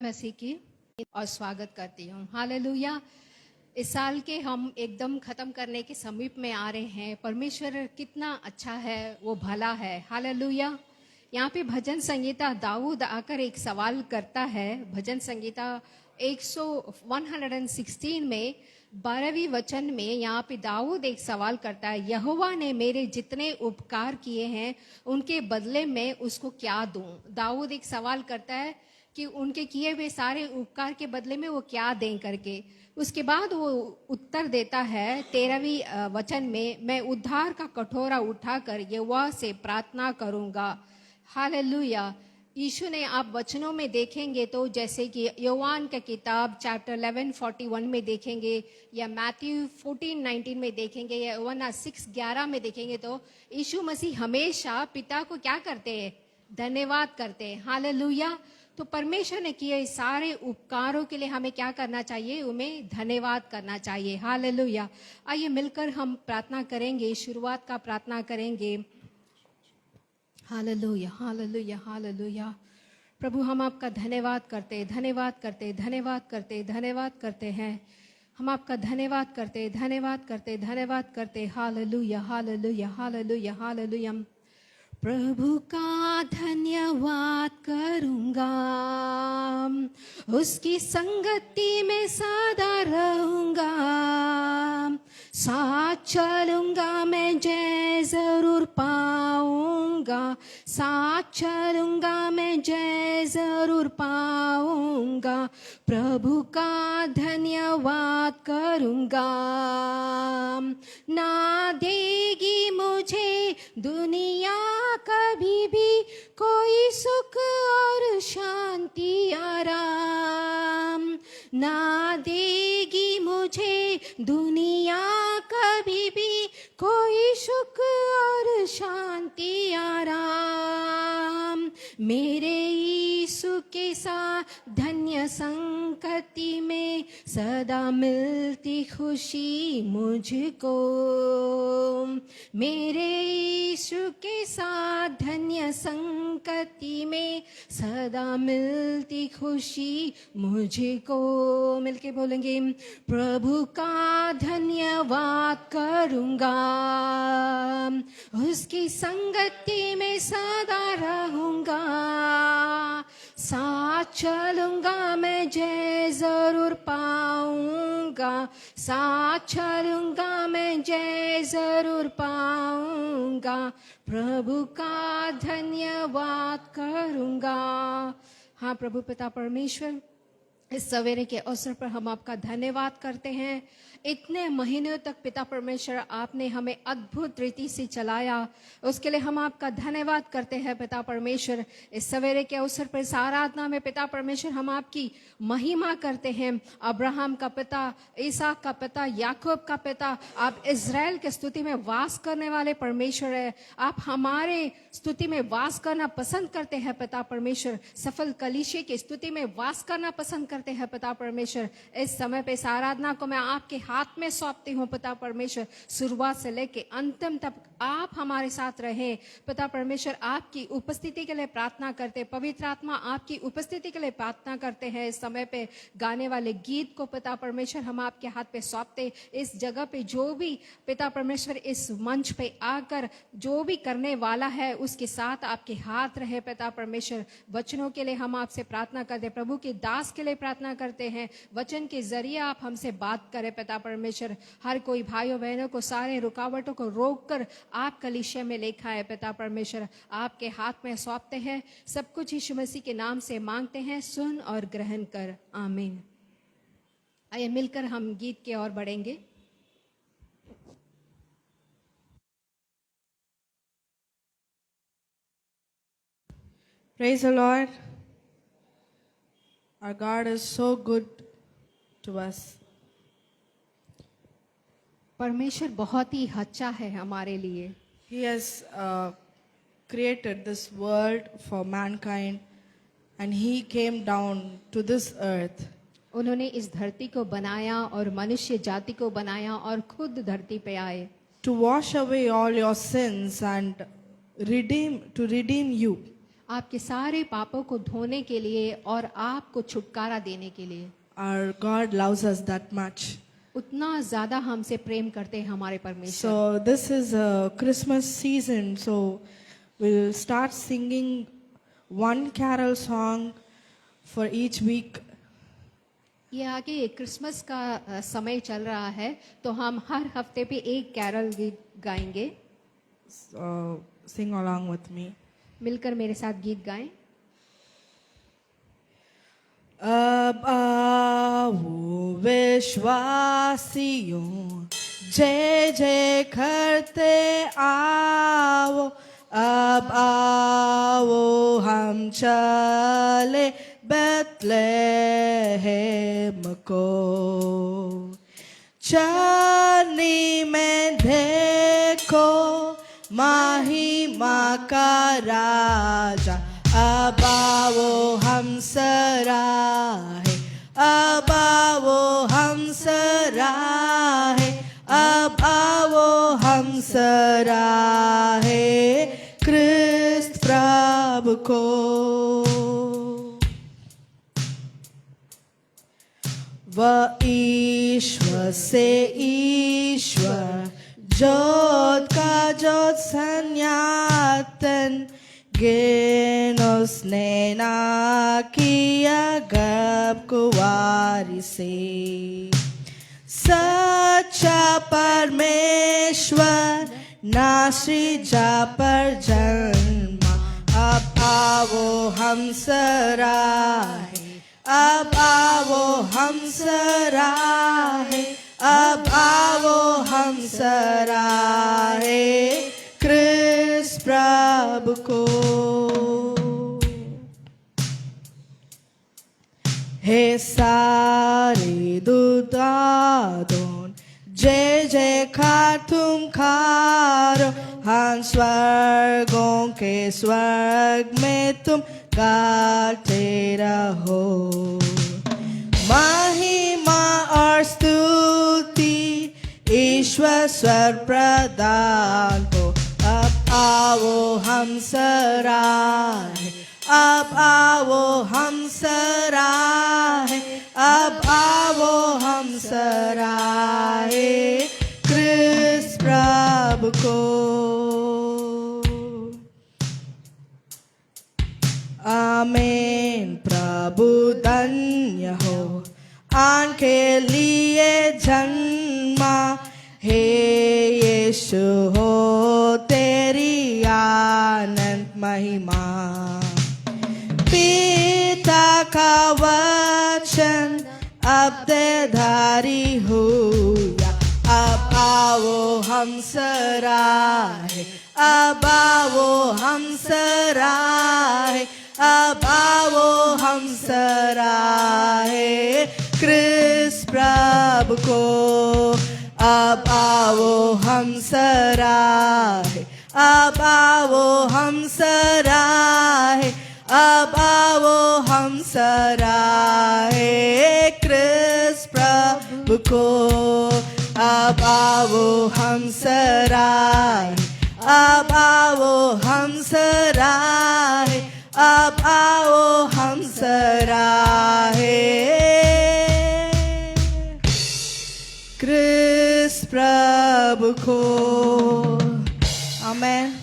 मसीह की और स्वागत करती हूँ। हालेलुया। इस साल के हम एकदम ख़त्म करने के समीप में आ रहे हैं। परमेश्वर कितना अच्छा है, वो भला है। हालेलुया। यहाँ पे भजन संगीता दाऊद आकर एक सवाल करता है। भजन संगीता 116 में 12वीं वचन में यहाँ पे दाऊद एक सवाल करता है, यहोवा ने मेरे जितने उपकार किए हैं उनके बदले में उसको क्या दूं। दाऊद एक सवाल करता है कि उनके किए हुए सारे उपकार के बदले में वो क्या दें करके। उसके बाद वो उत्तर देता है 13वीं वचन में, मैं उद्धार का कटोरा उठाकर यहोवा से प्रार्थना करूंगा। हालेलुया। यीशु ने आप वचनों में देखेंगे तो जैसे कि योवान का किताब चैप्टर 11:41 में देखेंगे, या मैथ्यू 14:19 में देखेंगे, या योवाना 6:11 में देखेंगे, तो यीशु मसीह हमेशा पिता को क्या करते हैं? धन्यवाद करते हैं। हालेलुया। तो परमेश्वर ने किए सारे उपकारों के लिए हमें क्या करना चाहिए? उन्हें धन्यवाद करना चाहिए। हालेलुया। आइए मिलकर हम प्रार्थना करेंगे, शुरुआत का प्रार्थना करेंगे। Hallelujah, hallelujah, hallelujah. प्रभु, हम आपका धन्यवाद करते, धन्यवाद करते, धन्यवाद करते, धन्यवाद करते हैं। हम आपका धन्यवाद करते, धन्यवाद करते, धन्यवाद करते। Hallelujah, hallelujah, hallelujah, hallelujah. प्रभु का धन्यवाद करूंगा, उसकी संगति में सदा रहूंगा। साथ चलूंगा मैं, जय जरूर पाऊंगा। साथ चलूंगा मैं, जय जरूर पाऊंगा। प्रभु का धन्यवाद करूंगा। ना देगी मुझे दुनिया कभी भी कोई सुख और शांति आराम। ना देगी मुझे दुनिया कभी भी कोई सुख और शांति आराम। मेरे यीशु के साथ धन्य संगति में सदा मिलती खुशी मुझको। मेरे यीशु के साथ धन्य संगति में सदा मिलती खुशी मुझको। मिलके बोलेंगे, प्रभु का धन्यवाद करूंगा, उसकी संगति में सदा रहूंगा। साथ चलूंगा मैं, जय जरूर पाऊंगा। साथ चलूंगा मैं, जय जरूर पाऊंगा। प्रभु का धन्यवाद करूंगा। हाँ प्रभु पिता परमेश्वर, इस सवेरे के अवसर पर हम आपका धन्यवाद करते हैं। इतने महीनों तक पिता परमेश्वर आपने हमें अद्भुत रीति से चलाया, उसके लिए हम आपका धन्यवाद करते हैं पिता परमेश्वर। इस सवेरे के अवसर पर इस आराधना में पिता परमेश्वर हम आपकी महिमा करते हैं। अब्राहम का पिता, इसहाक का पिता, याकूब का पिता, आप इज़राइल के स्तुति में वास करने वाले परमेश्वर है। आप हमारे स्तुति में वास करना पसंद करते हैं पिता परमेश्वर। सफल कलीसिया की स्तुति में वास करना पसंद करते हैं पिता परमेश्वर। इस समय पे इस आराधना को मैं आपके हाथ में सौंपती हूँ पिता परमेश्वर। शुरुआत से लेके अंतिम तक आप हमारे साथ रहे पिता परमेश्वर। आपकी उपस्थिति के लिए प्रार्थना करते, पवित्र आत्मा आपकी उपस्थिति के लिए प्रार्थना करते हैं। इस समय पे गाने वाले गीत को पिता परमेश्वर हम आपके हाथ पे सौंपते। इस जगह पे जो भी पिता परमेश्वर इस मंच पे आकर जो भी करने वाला है उसके साथ आपके हाथ रहे पिता परमेश्वर। वचनों के लिए हम आपसे प्रार्थना करते, प्रभु के दास के लिए प्रार्थना करते हैं। वचन के जरिए आप हमसे बात करें पिता परमेश्वर। हर कोई भाइयों बहनों को सारे रुकावटों को रोककर आप कलीसिया में लेखा है पिता परमेश्वर। आपके हाथ में सौंपते हैं। सब कुछ यीशु मसीह के नाम से मांगते हैं, सुन और ग्रहण कर, आमीन। आइए मिलकर हम गीत के ओर बढ़ेंगे। Praise the Lord. Our God is so good to us. परमेश्वर बहुत ही अच्छा है हमारे लिए। He has created this world for mankind and He came down to this earth. उन्होंने इस धरती को बनाया और मनुष्य जाति को बनाया और खुद धरती पे आए। To wash away all your sins and redeem you. आपके सारे पापों को धोने के लिए और आपको छुटकारा देने के लिए। Our God loves us that much. उतना ज्यादा हमसे प्रेम करते हैं हमारे परमेश्वर। So this is a Christmas season, so we'll start singing one carol song for each week. ये आगे क्रिसमस का समय चल रहा है, तो हम हर हफ्ते पे एक कैरल गीत गाएंगे। So sing along with me. मिलकर मेरे साथ गीत गाएं। अब आओ विश्वासियों, जय जय करते आओ। अब आओ हम चले बैतलहम को, चरनी में देखो महिमा का राजा। अब आओ हम सराहे, अब आओ हम सराहे, अब आओ हम सराहे क्रिस्त प्रभु को। वह ईश्वर से ईश्वर, जोत का जोत सनातन, जिन उसने ना किया गर्भ कुंवारी से। सच्चा परमेश्वर ना सृजा पर जन्मा। अब आओ हम सराहे, अब आओ हम सराहे, अब आओ हम सराहे क्रिस्त प्रभु को। हे सारे दूतागण, जय जयकार तुम खारो। हम स्वर्गों के स्वर्ग में तुम गाते रहो। महिमा और स्तुति ईश्वर स्वर प्रदान को। अब आओ हम सराहे, अब आओ हम सराहे, अब आओ हम सराहे क्रिस्त प्रभु को। आमीन। प्रभु धन्य हो, आन के लिए जन्मा। हे यीशु हो तेरी आनंद महिमा। पिता का वचन अब देधारी हुआ। अब आओ हम सराहे, अब आओ हम सराहे, अब आओ हम सराहे क्रिस्त प्रभु को। अब आओ हम सराहे, अब आओ हम सराहे, अब आओ हम सराहे क्रिस्त प्रभु को। अब आओ हम सराहे, अब आओ हम सराहे, अब आओ हम सराहे क्रिस्त प्रभु को। Amen.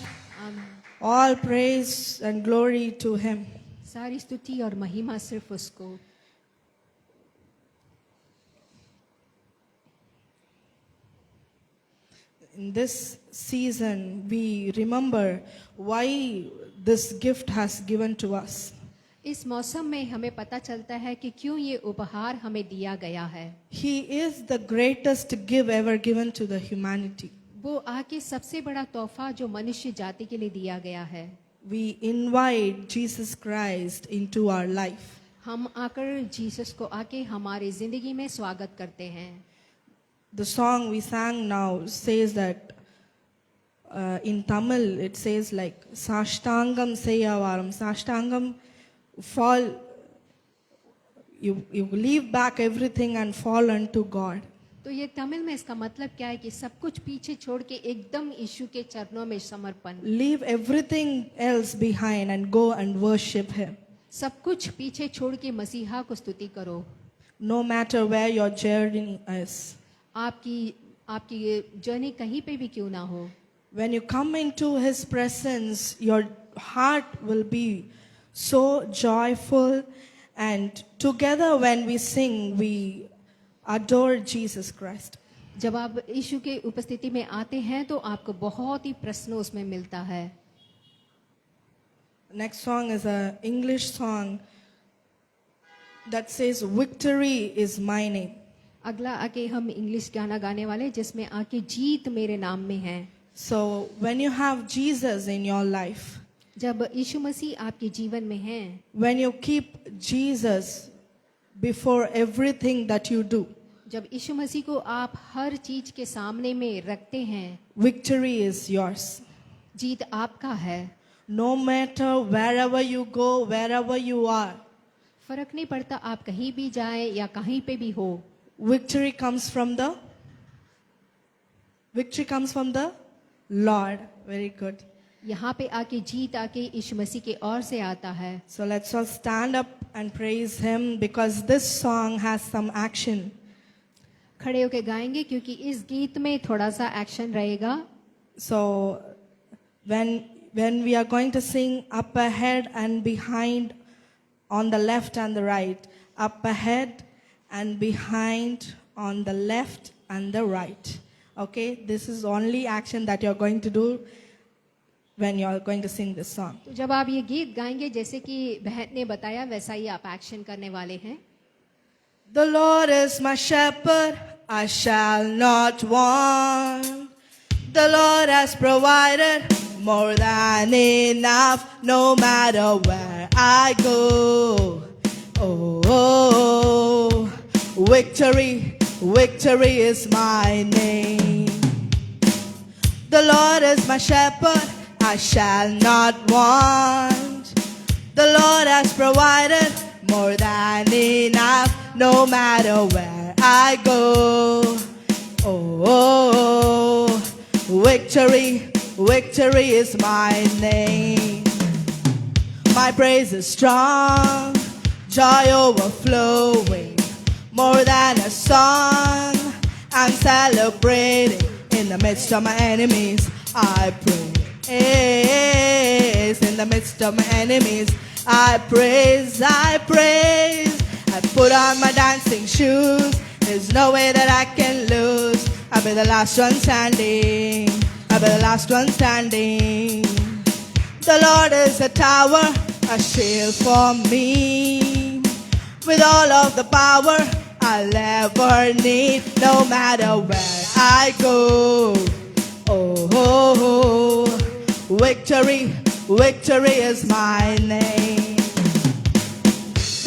All praise and glory to him. सारी स्तुति और महिमा सिर्फ उसको। In this season, we remember why this gift has given to us. इस मौसम में हमें पता चलता है कि क्यों ये उपहार हमें दिया गया है। He is the greatest gift ever given to the humanity. वो आके सबसे बड़ा तोहफा जो मनुष्य जाति के लिए दिया गया है। We invite Jesus Christ into our life. हम आकर जीसस को आके हमारी जिंदगी में स्वागत करते हैं। The song we sang now says that in Tamil it says like Sashtangam Seyavaram. Sashtangam, fall, you leave back everything and fall unto God. तो ये तमिल में इसका मतलब क्या है कि सब कुछ पीछे छोड़ के एकदम यीशु के चरणों में समर्पण, Leave everything else behind and go and worship Him. सब कुछ पीछे छोड़ के मसीहा को स्तुति करो। No matter where your journey is. आपकी ये जर्नी कहीं पे भी क्यों ना हो, When you come into His presence, your heart will be so joyful, and together when we sing, we adore Jesus Christ. जब आप यीशु के उपस्थिति में आते हैं तो आपको बहुत ही प्रश्न उसमें मिलता है। Next song is an English song that says, "Victory is my name." अगला आके हम इंग्लिश गाना गाने वाले जिसमें आके जीत मेरे नाम में है। So when you have Jesus in your life, जब यीशु मसीह आपके जीवन में है, when you keep Jesus before everything that you do, जब यीशु मसीह को आप हर चीज के सामने में रखते हैं, victory is yours. जीत आपका है। No matter wherever you go, wherever you are, फर्क नहीं पड़ता आप कहीं भी जाएं या कहीं पे भी हो, victory comes from the Lord. Very good. यहाँ पे आके जीत आके यीशु मसीह के ओर से आता है। So let's all stand up and praise Him, because this song has some action. खड़े होके गाएंगे क्योंकि इस गीत में थोड़ा सा एक्शन रहेगा। So when we are going to sing up ahead and behind, on the left and the right, up ahead and behind, on the left and the right. Okay, this is only action that you're going to do when you're going to sing this song. तो जब आप ये गीत गाएंगे जैसे कि बहन ने बताया वैसा ही आप एक्शन करने वाले हैं। The Lord is my shepherd, I shall not want. The Lord has provided more than enough, no matter where I go. Oh, oh, oh. Victory, victory is my name. The Lord is my shepherd, I shall not want. The Lord has provided more than enough, no matter where I go. Oh, oh, oh. Victory, victory is my name. My praise is strong, joy overflowing, more than a song. I'm celebrating in the midst of my enemies. I praise in the midst of my enemies. I praise, I praise. I put on my dancing shoes. There's no way that I can lose. I'll be the last one standing. I'll be the last one standing. The Lord is a tower, a shield for me. With all of the power I'll ever need, no matter where I go. Oh, oh, oh. Victory, victory is my name.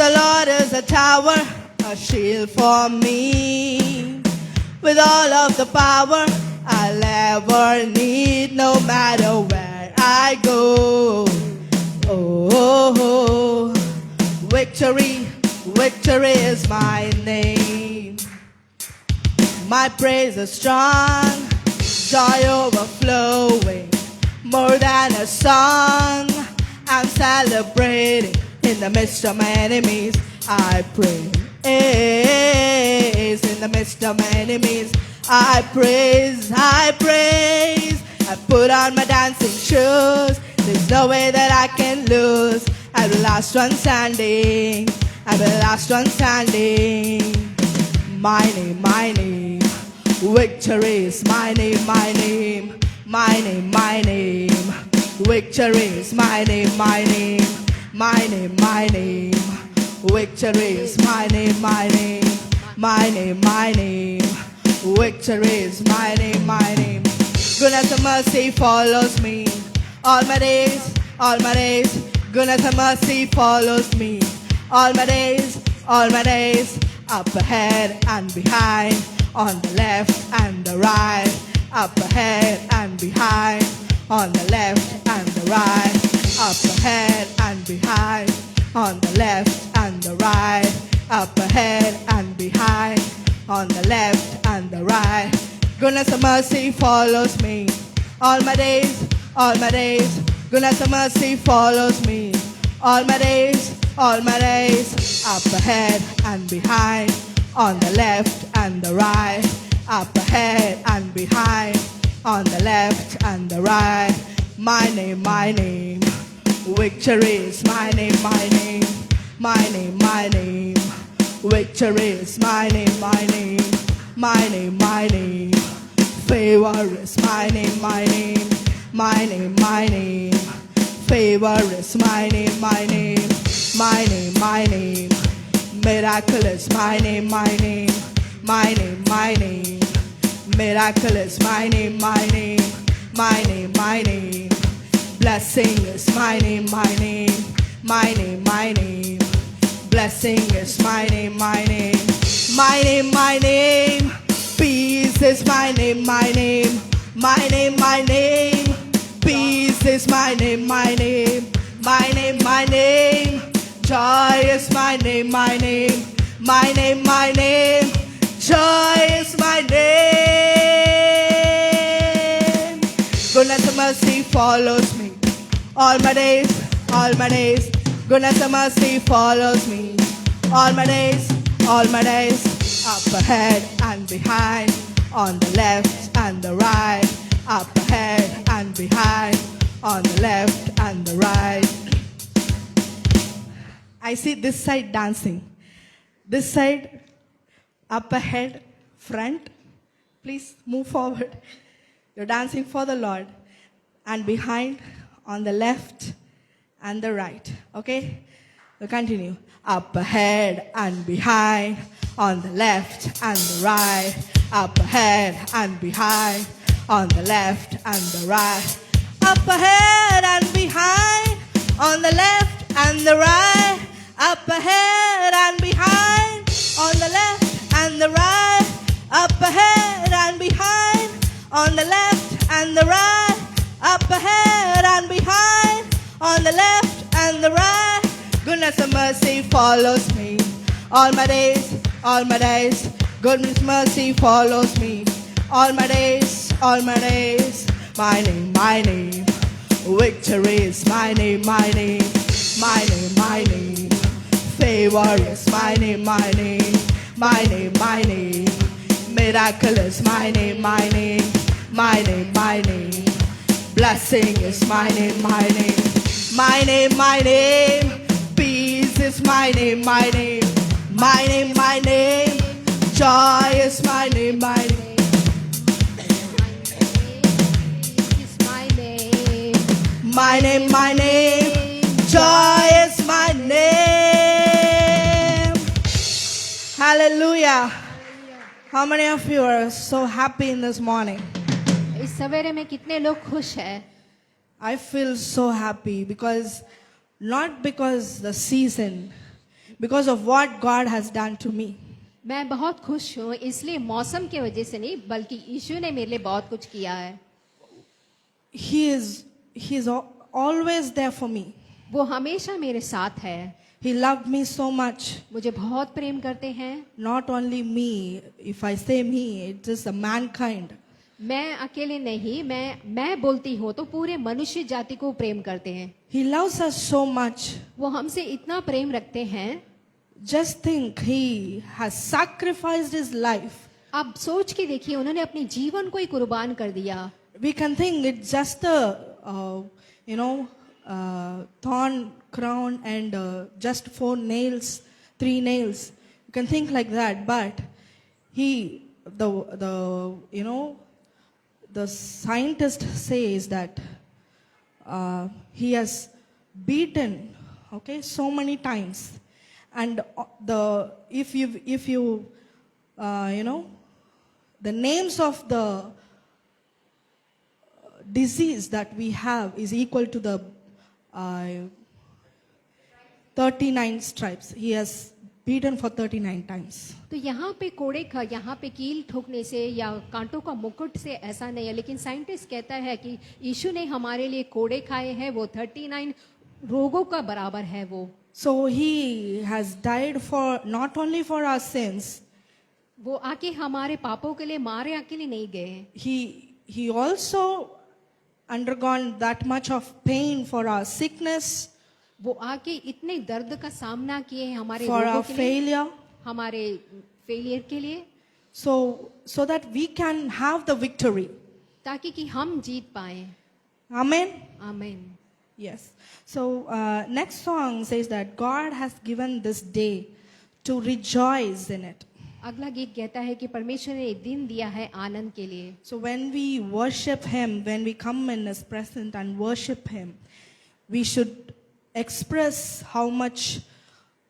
The Lord is a tower, a shield for me. With all of the power I'll ever need, no matter where I go. Oh, oh, oh. Victory, victory is my name. My praise is strong, joy overflowing, more than a song. I'm celebrating in the midst of my enemies. I praise in the midst of my enemies. I praise, I praise. I put on my dancing shoes. There's no way that I can lose. I'm the last one standing. I'm the last one standing. My name, my name. Victory is my name, my name. My name, my name. Victory is my name, my name. My name, my name. Victory is my name, my name. My name, my name. Victory is my name, my name. Goodness and mercy follows me all my days, all my days. Goodness and mercy follows me all my days, all my days. Up ahead and behind, on the left and the right. Up ahead and behind, on the left and the right. Up ahead and behind, on the left and the right. Up ahead and behind, on the left and the Goodness and mercy follows me all my days, all my days. Goodness and mercy follows me all my days, all my days. Up ahead and behind, on the left and the right. Up ahead and behind, on the left and the right. My name, victory is my name, my name. My name, victory is my name, my name. My name, favor is my name, my name. My name, favor is my name, my name. My name, miracle is my name, my name. My name, miracle is my name, my name. My name, blessing is my name, my name. My name, blessing is my name, my name. My name, peace is my name, my name. My name, peace is my name, my name. My name, joy is my name, my name. My name, joy is my name. Goodness and mercy follows me all my days, all my days. Goodness and mercy follows me all my days, all my days. Up ahead and behind, on the left and the right. Up ahead and behind, on the left and the right. I see this side dancing. This side, up ahead, front. Please move forward. You're dancing for the Lord. And behind, on the left and the right. Okay? We'll continue. Up ahead and behind, on the left and the right. Up ahead and behind, on the left and the right. Up ahead and behind, on the left and the right. Up ahead and behind, on the left and the right. Up ahead and behind, on the left and the right. Up ahead and behind, on the left and the right. Goodness and mercy follows me all my days, all my days. Goodness and mercy follows me all my days, all my days. My name, victory is my name, my name. My name, favor is my name, my name. My name, miracle is my name, my name. My name, blessing is my name, my name. My name, peace is my name, my name. My name, joy is my name, my name. Is my name. My name, joy is my name. Hallelujah. How many of you are so happy in this morning? इस सवेरे में कितने लोग खुश हैं? I feel so happy because not because the season, because of what God has done to me. मैं बहुत खुश हूँ इसलिए मौसम की वजह से नहीं बल्कि यीशु ने मेरे लिए बहुत कुछ किया है. He is always there for me. वो हमेशा मेरे साथ है. He loved me so much. मुझे बहुत प्रेम करते हैं. Not only me, if I say me, it's just the mankind. मैं अकेले नहीं, मैं बोलती हूँ तो पूरे मनुष्य जाति को प्रेम करते हैं. He loves us so much. वो हमसे इतना प्रेम रखते हैं. Just think, he has sacrificed his life. आप सोच के देखिए उन्होंने अपने जीवन को ही कुर्बान कर दिया. We can think it's just a thorn crown and just 4 nails, 3 nails. You can think like that, but the scientist says that he has beaten, so many times, and the names of the disease that we have is equal to the 39 stripes. He has beaten for 39 times. तो यहाँ पे यहाँ पे कील ठोकने से या कांटों का मुकुट से ऐसा नहीं है, लेकिन साइंटिस्ट कहता है कि यीशु ने हमारे लिए कोड़े खाए हैं, वो 39 रोगों का बराबर है वो. So he has died for not only for our sins, वो आके हमारे पापों के लिए मारे अकेले नहीं गए, He also undergone that much of pain for our sickness, वो आके इतने दर्द का सामना किए हैं हमारे for रोगों our के लिए, failure, हमारे फेलियर के लिए, so that we can have the victory. ताकि कि हम जीत पाए. Amen. आमीन. Yes. So next song says that God has given this day to rejoice in it. अगला गीत कहता है कि परमेश्वर ने एक दिन दिया है आनंद के लिए. So when we worship Him, when we come in His presence and worship Him, we should express how much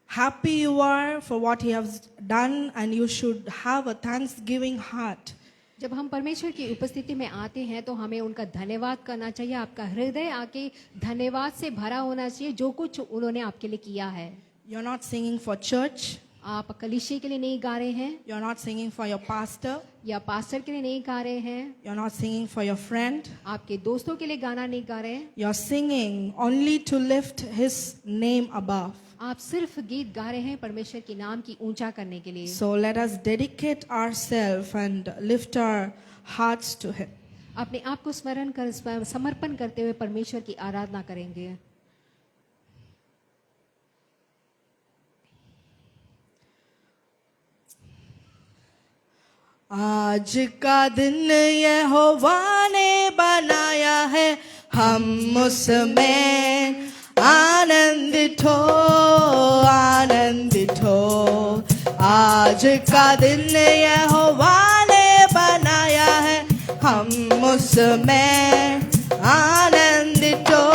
happy you are for what He has done, and you should have a thanksgiving heart. जब हम परमेश्वर की उपस्थिति में आते हैं तो हमें उनका धन्यवाद करना चाहिए. आपका हृदय आके धन्यवाद से भरा होना चाहिए जो कुछ उन्होंने आपके लिए किया है. You're not singing for church. आप कलीसिया के लिए नहीं गा रहे हैं, You're not singing for your pastor. या पास्टर के लिए नहीं गा रहे हैं, You're not singing for your friend. आपके दोस्तों के लिए गाना नहीं गा रहे हैं. You're singing only to lift His name above. आप सिर्फ गीत गा रहे हैं परमेश्वर के नाम की ऊंचा करने के लिए. So let us dedicate ourselves and lift our hearts to Him. अपने आप को स्मरण कर समर्पण करते हुए परमेश्वर की आराधना करेंगे. आज का दिन यहोवा ने बनाया है, हम उसमें आनंदित हो, आनंदित हो. आज का दिन यहोवा ने बनाया है, हम उसमें आनंदित हो,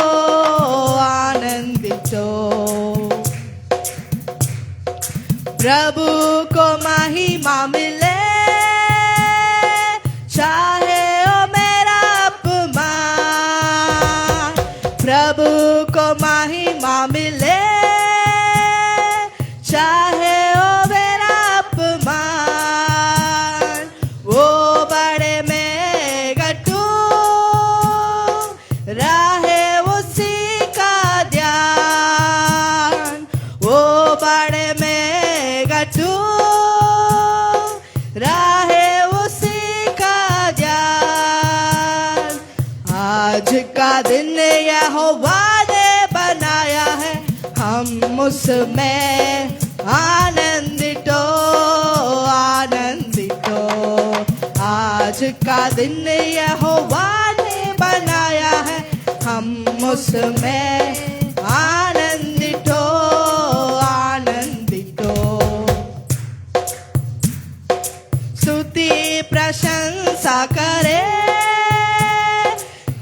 आनंदित हो. प्रभु को महिमा मिले, चाहे ओ मेरा अपमान. प्रभु को महिमा मिले, चाहे ओ मेरा अपमान. वो बड़े में गटू राहे उसी का ध्यान. वो बड़े में गटू राहे उसी का ध्यान. आज का दिन यहोवा ने बनाया है, हम उसमें आनंदित हो, आनंदित हो. आज का दिन यहोवा ने बनाया है, हम उसमें आनंदित हो, आनंदित हो. स्तुति प्रशंसा करे,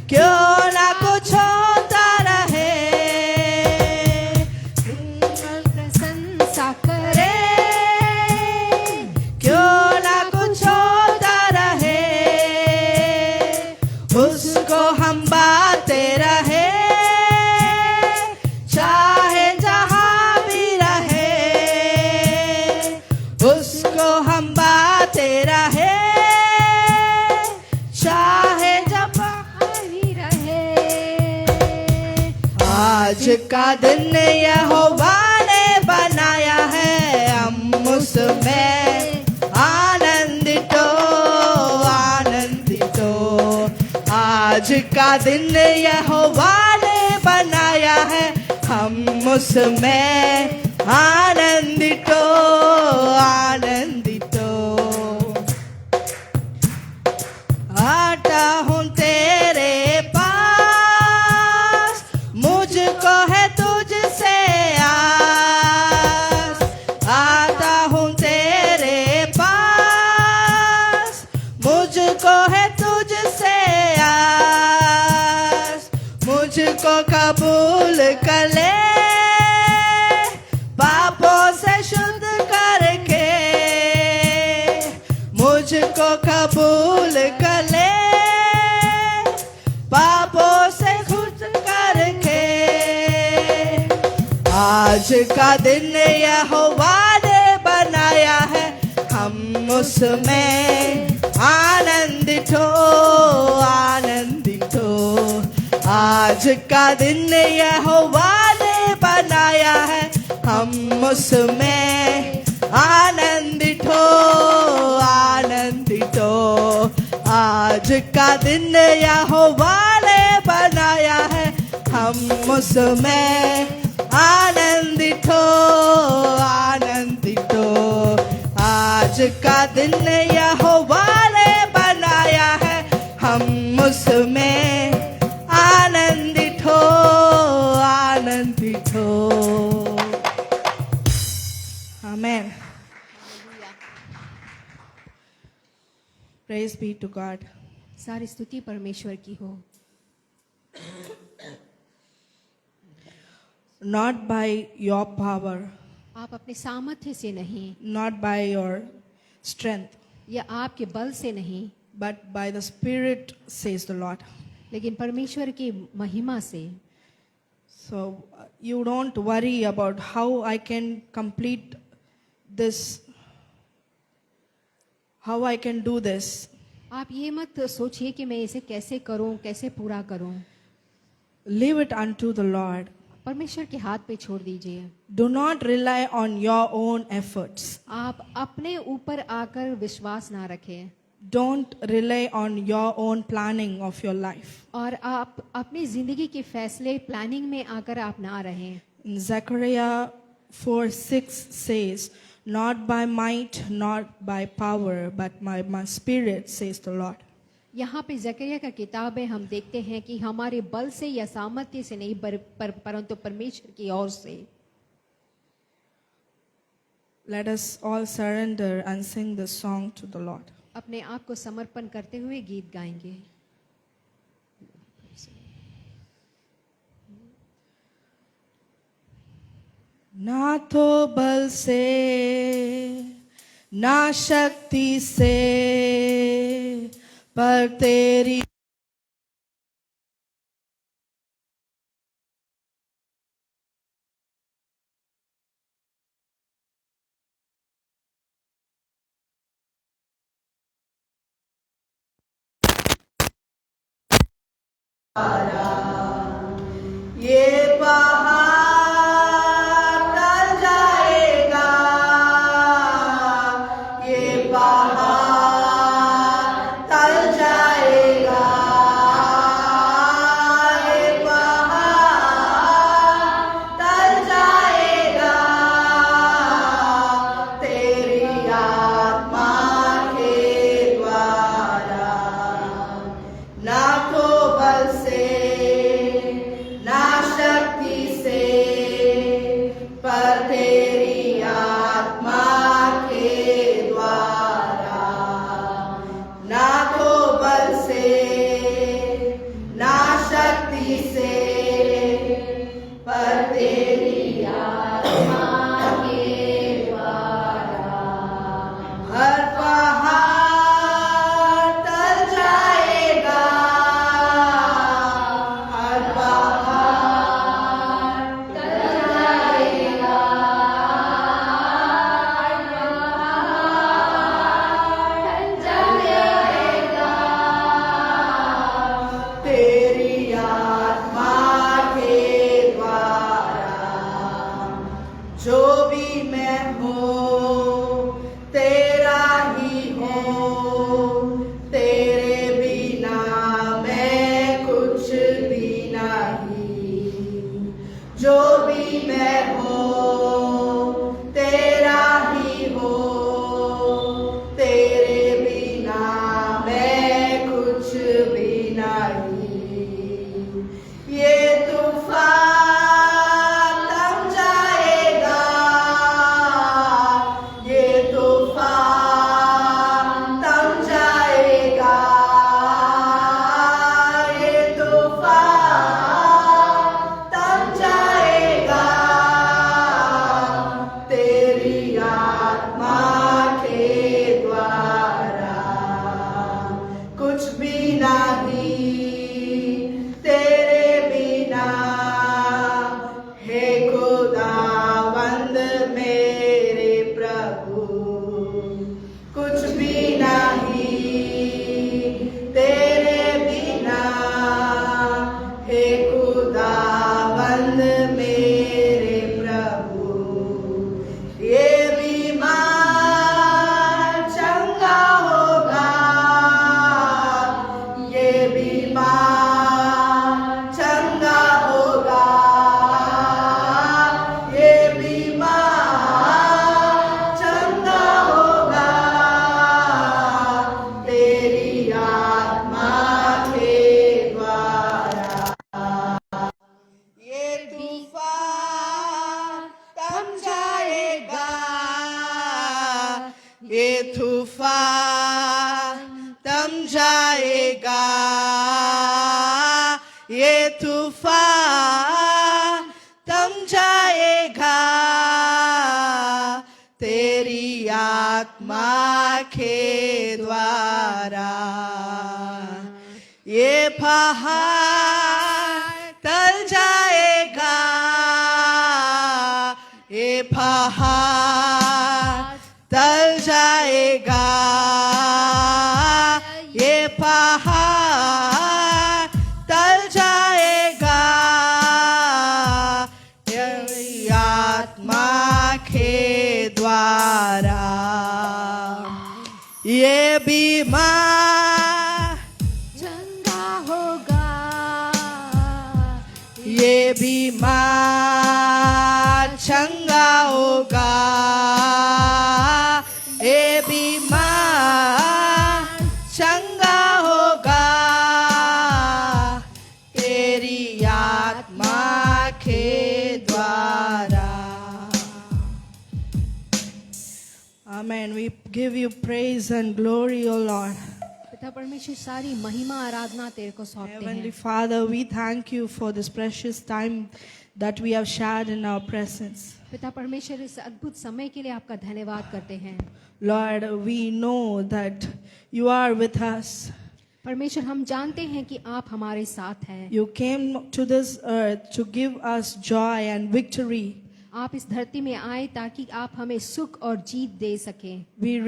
क्यों ना कुछ होता रहे. प्रशंसा करे, क्यों ना कुछ होता रहे. उसको हम बाते रहे, चाहे जहां भी रहे. उसको हम बाते रहे, चाहे जहां भी रहे. आज का दिन यहोवा ने बनाया है, हम उसमें आनंदित हो, आनंदित हो. आज का दिन यहोवा ने बनाया है, हम उसमें आनंदित हो, आनंदित हो. आता हूँ तेरे पास, मुझको है तुझसे आस. आता हूँ तेरे पास, मुझको है तुझसे आस. मुझको कबूल कर ले, पापों से शुद्ध करके. मुझको कबूल कर ले, पापों से खुद करके. आज का दिन यहोवा ने बनाया है, हम उसमें आनंदित हो, आनंदित हो. आज का दिन यहोवा ने बनाया है, हम उसमें आनंदित हो, आज का दिन यहोवा ने बनाया है, हम उसमें आनंदित हो, आनंदित हो। आज का दिन यहोवा ने बनाया है, हम उसमें आनंदित हो, आनंदित हो। Amen. Praise be to God. सारी स्तुति परमेश्वर की हो। Not by your power, आप अपने सामर्थ्य से नहीं, not by your strength, या आपके बल से नहीं, but by the Spirit, says the Lord. लेकिन परमेश्वर की महिमा से। So you don't worry about how I can complete this, how I can do this. आप ये मत सोचिए कि मैं इसे कैसे करूं, कैसे पूरा करूं। Leave it unto the Lord. परमेश्वर के हाथ पे छोड़ दीजिए। Do not rely on your own efforts. आप अपने ऊपर आकर विश्वास ना रखें, Don't rely on your own planning of your life. और आप अपनी जिंदगी के फैसले प्लानिंग में आकर आप ना रहें। In Zechariah 4:6 says, not by might, not by power, but by my spirit, says the Lord. यहाँ पे जकरिया का किताब है, हम देखते हैं कि हमारे बल से या सामर्थ्य से नहीं, परंतु परमेश्वर की ओर से। Let us all surrender and sing this song to the Lord. अपने आप को समर्पण करते हुए गीत गाएंगे। ना तो बल से, ना शक्ति से, पर तेरी ये पहाड़ टल जाएगा, ये पहाड़ टल जाएगा, ये पहाड़ टल जाएगा, तेरी आत्मा के द्वारा। ना तो बल से, ये तूफान थम जाएगा, ये तूफान थम जाएगा, तेरी आत्मा के द्वारा। ये पहाड़ टल जाएगा, ये पहाड़ टल जाएगा, ये पहाड़ टल जाएगा, तेरी आत्मा के द्वारा। ये बीमार चंगा होगा, ये बीमार चंगा होगा, ये बीमार चंगा होगा, तेरी आत्मा के द्वारा। Amen. We give you praise and glory, O Lord. पिता परमेश्वर सारी महिमा आराधना तेरे को सौंपते Heavenly हैं। Father, we thank you for this precious time that we have shared in our presence. पिता परमेश्वर इस अद्भुत समय के लिए आपका धन्यवाद करते हैं। Lord, we know that you are with us. परमेश्वर हम जानते हैं कि आप हमारे साथ हैं। You came to this earth to give us joy and victory. आप इस धरती में आए ताकि आप हमें सुख और जीत दे सकें। We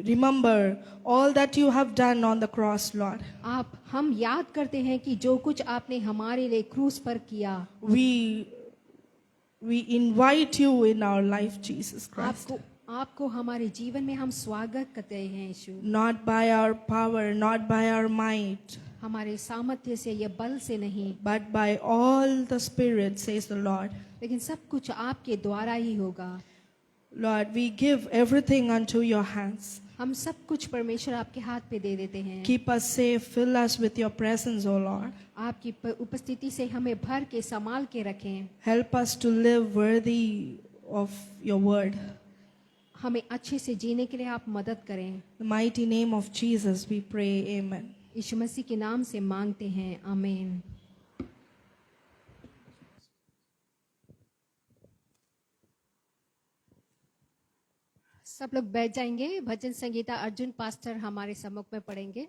remember all that you have done on the cross, Lord. हम याद करते हैं कि जो कुछ आपने हमारे लिए क्रूस पर किया। We invite you in our life, Jesus Christ. आपको हमारे जीवन में हम स्वागत करते हैं यीशु। Not by our power, not by our might, हमारे सामर्थ्य से या बल से नहीं, but by all the Spirit, says the Lord. लेकिन सब कुछ आपके द्वारा ही होगा। Lord, we give everything unto your hands. हम सब कुछ परमेश्वर आपके हाथ पे दे देते हैं। Keep us safe, fill us with your presence, O Lord. आपकी उपस्थिति से हमें भर के संभाल के रखें। Help us to live worthy of your word. हमें अच्छे से जीने के लिए आप मदद करें। In the mighty name of Jesus we pray, amen. यीशु मसीह के नाम से मांगते हैं, आमीन। सब लोग बैठ जाएंगे। भजन संगीता अर्जुन पास्टर हमारे सम्मुख में पढ़ेंगे।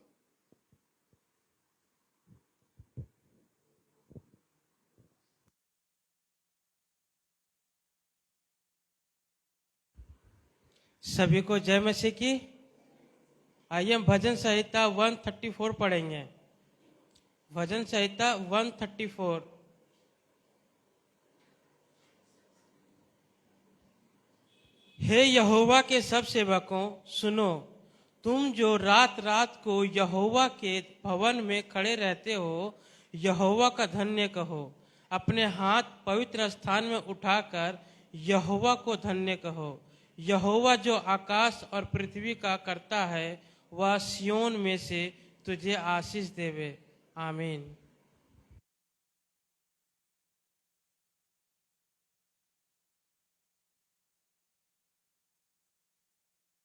सभी को जय मसीह की। आइए हम भजन संहिता 134 पढ़ेंगे। भजन संहिता 134। हे यहोवा के सब सेवकों सुनो, तुम जो रात रात को यहोवा के भवन में खड़े रहते हो, यहोवा का धन्य कहो। अपने हाथ पवित्र स्थान में उठाकर यहोवा को धन्य कहो। यहोवा जो आकाश और पृथ्वी का करता है, वह सियोन में से तुझे आशीष देवे। आमीन।